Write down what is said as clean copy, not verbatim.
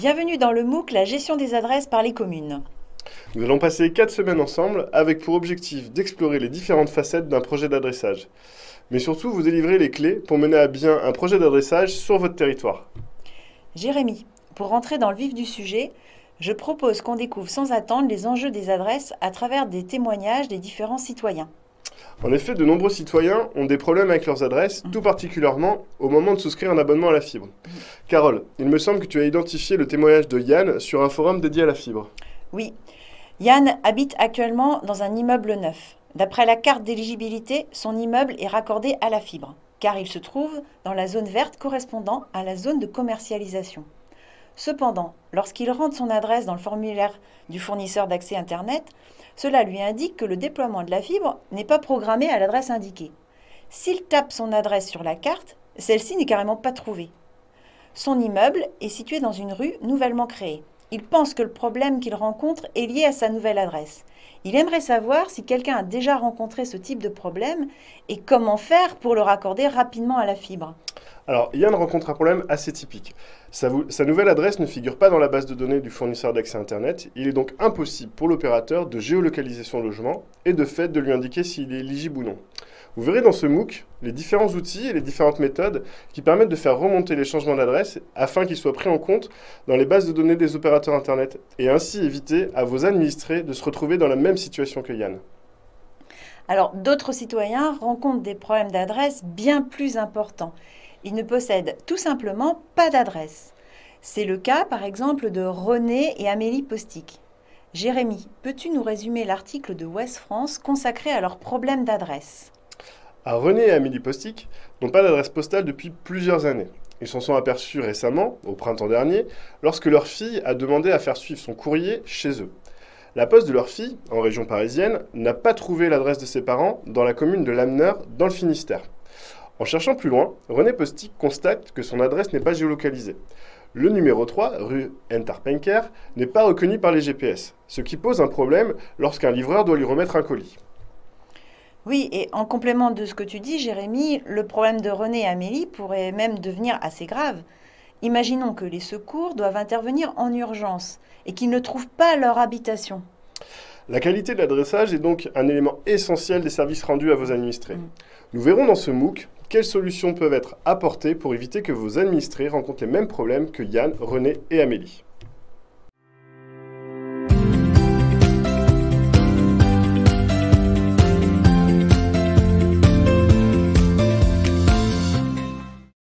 Bienvenue dans le MOOC La gestion des adresses par les communes. Nous allons passer 4 semaines ensemble avec pour objectif d'explorer les différentes facettes d'un projet d'adressage. Mais surtout vous délivrer les clés pour mener à bien un projet d'adressage sur votre territoire. Jérémy, pour rentrer dans le vif du sujet, je propose qu'on découvre sans attendre les enjeux des adresses à travers des témoignages des différents citoyens. En effet, de nombreux citoyens ont des problèmes avec leurs adresses, tout particulièrement au moment de souscrire un abonnement à la fibre. Carole, il me semble que tu as identifié le témoignage de Yann sur un forum dédié à la fibre. Oui, Yann habite actuellement dans un immeuble neuf. D'après la carte d'éligibilité, son immeuble est raccordé à la fibre, car il se trouve dans la zone verte correspondant à la zone de commercialisation. Cependant, lorsqu'il rentre son adresse dans le formulaire du fournisseur d'accès Internet, cela lui indique que le déploiement de la fibre n'est pas programmé à l'adresse indiquée. S'il tape son adresse sur la carte, celle-ci n'est carrément pas trouvée. Son immeuble est situé dans une rue nouvellement créée. Il pense que le problème qu'il rencontre est lié à sa nouvelle adresse. Il aimerait savoir si quelqu'un a déjà rencontré ce type de problème et comment faire pour le raccorder rapidement à la fibre. Alors, Yann rencontre un problème assez typique. Sa nouvelle adresse ne figure pas dans la base de données du fournisseur d'accès Internet. Il est donc impossible pour l'opérateur de géolocaliser son logement et de fait de lui indiquer s'il est éligible ou non. Vous verrez dans ce MOOC les différents outils et les différentes méthodes qui permettent de faire remonter les changements d'adresse afin qu'ils soient pris en compte dans les bases de données des opérateurs Internet et ainsi éviter à vos administrés de se retrouver dans la même situation que Yann. Alors, d'autres citoyens rencontrent des problèmes d'adresse bien plus importants. Ils ne possèdent tout simplement pas d'adresse. C'est le cas, par exemple, de René et Amélie Postic. Jérémy, peux-tu nous résumer l'article de Ouest France consacré à leurs problèmes d'adresse ? René et Amélie Postic n'ont pas d'adresse postale depuis plusieurs années. Ils s'en sont aperçus récemment, au printemps dernier, lorsque leur fille a demandé à faire suivre son courrier chez eux. La poste de leur fille, en région parisienne, n'a pas trouvé l'adresse de ses parents dans la commune de Lamenneur, dans le Finistère. En cherchant plus loin, René Postic constate que son adresse n'est pas géolocalisée. Le numéro 3, rue Entarpenker, n'est pas reconnu par les GPS, ce qui pose un problème lorsqu'un livreur doit lui remettre un colis. Oui, et en complément de ce que tu dis, Jérémy, le problème de René et Amélie pourrait même devenir assez grave. Imaginons que les secours doivent intervenir en urgence et qu'ils ne trouvent pas leur habitation. La qualité de l'adressage est donc un élément essentiel des services rendus à vos administrés. Nous verrons dans ce MOOC quelles solutions peuvent être apportées pour éviter que vos administrés rencontrent les mêmes problèmes que Yann, René et Amélie.